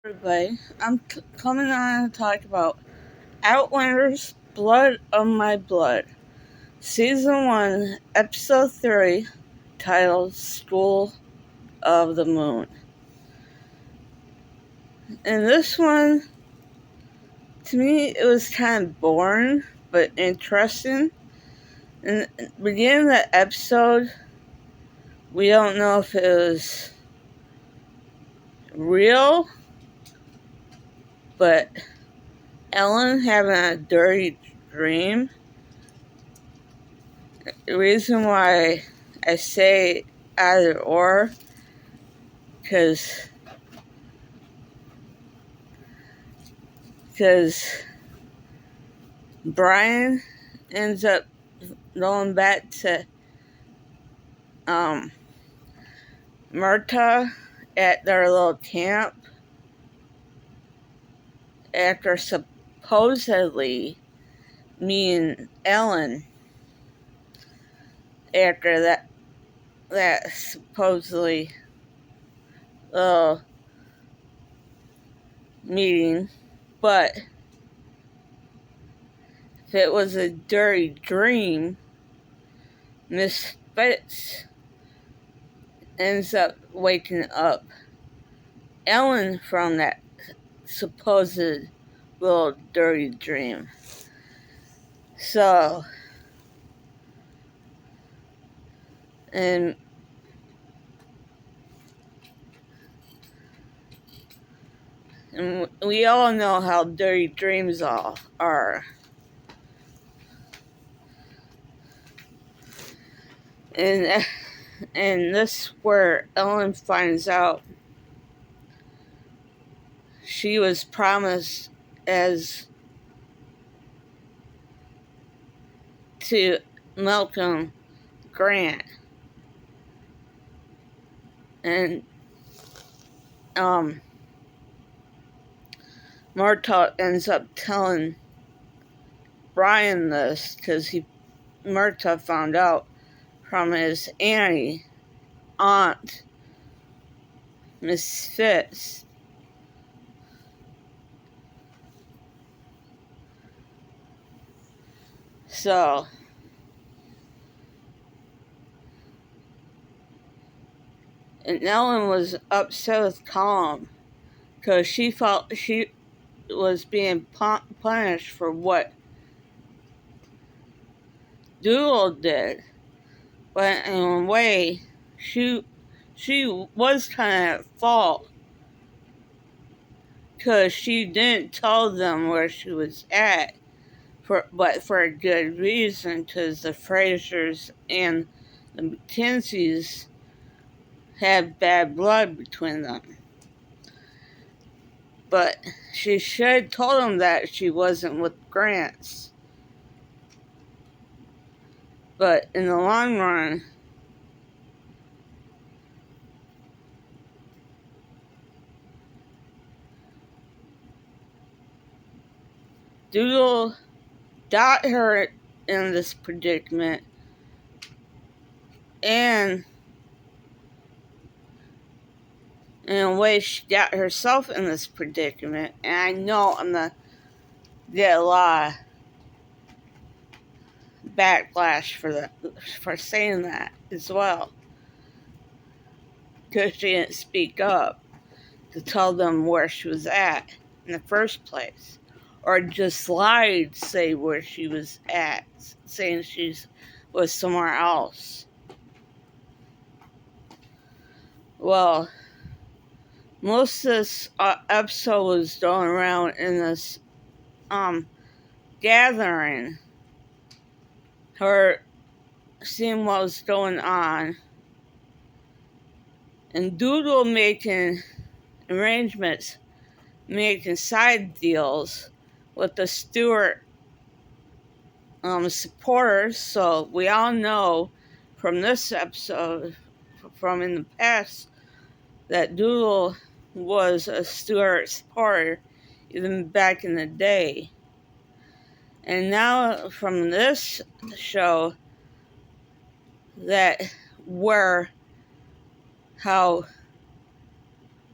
Everybody, I'm coming on to talk about Outlander's Blood of My Blood, Season 1, Episode 3, titled School of the Moon. And this one, to me, it was kind of boring, but interesting. In the beginning of the episode, we don't know if it was real, but Ellen having a dirty dream. The reason why I say either or, because Brian ends up going back to Myrta at their little camp after supposedly meeting Ellen after that supposedly little meeting. But if it was a dirty dream, Miss Fitz ends up waking up Ellen from that supposed little dirty dream. So, and we all know how dirty dreams all are. And this where Ellen finds out she was promised as to Malcolm Grant. And Murtaugh ends up telling Brian this because Murtaugh found out from his aunt, Miss Fitz. So, and Ellen was upset with Colin because she felt she was being punished for what Doodle did. But in a way, she was kind of at fault because she didn't tell them where she was at, but for a good reason, because the Frasers and the Mackenzies had bad blood between them. But she should have told them that she wasn't with Grants. But in the long run, Doodle got her in this predicament, and in a way she got herself in this predicament. And I know I'm going to get a lot of backlash for saying that as well, because she didn't speak up to tell them where she was at in the first place, or just lied to say where she was at, saying she was somewhere else. Well, most of this episode was going around in this gathering, her seeing what was going on, and Doodle making arrangements, making side deals with the Stewart supporters. So we all know from this episode, from in the past, that Doodle was a Stewart supporter even back in the day. And now from this show, that how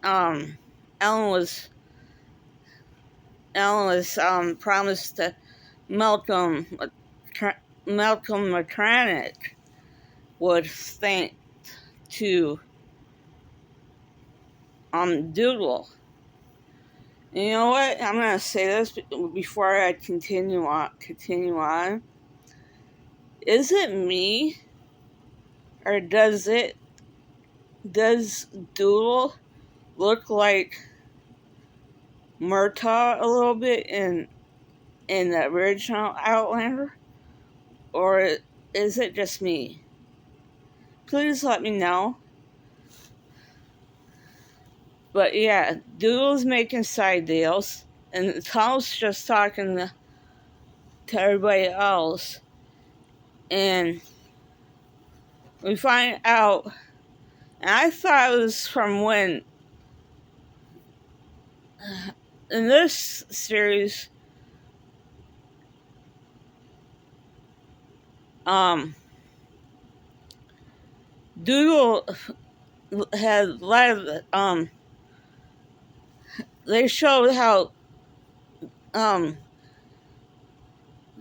Ellen was Alice promised to Malcolm Malcolm Mechanic would thank to Doodle. You know what? I'm gonna say this before I continue on. Is it me, or does Doodle look like Murtaugh a little bit in the original Outlander, or is it just me? Please let me know. But yeah, Doodle's making side deals, and Tom's just talking to everybody else, and we find out. And I thought it was from when in this series, Doodle had led. They showed how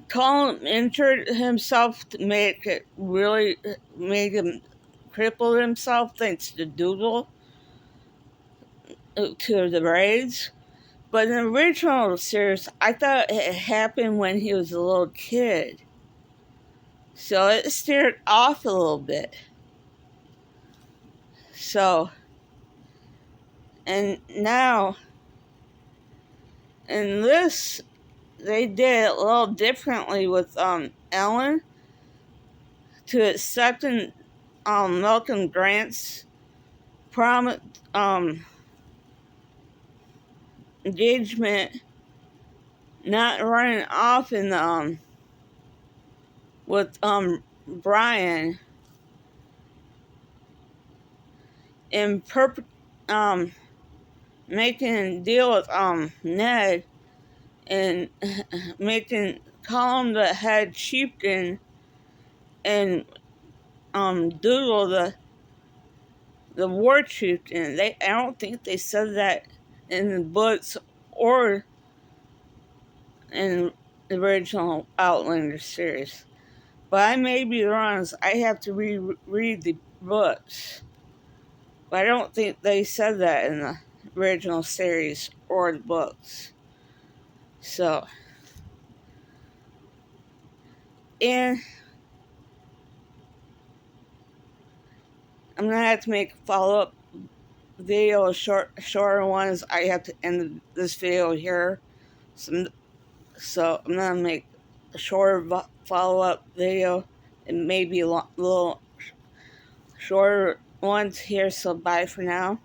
Colin injured himself to make him cripple himself thanks to Doodle to the raids. But in the original series, I thought it happened when he was a little kid. So it steered off a little bit. So, and now, in this, they did it a little differently with Ellen to accepting Malcolm Grant's engagement, not running off in with Brian, and making a deal with Ned, and making Colin the head chieftain, and Doodle the war chieftain. I don't think they said that in the books or in the original Outlander series. But I may be wrong, as I have to reread the books. But I don't think they said that in the original series or the books. So, and I'm going to have to make a follow-up video, shorter ones. I have to end this video here. So I'm going to make a shorter follow-up video and maybe a little shorter ones here. So bye for now.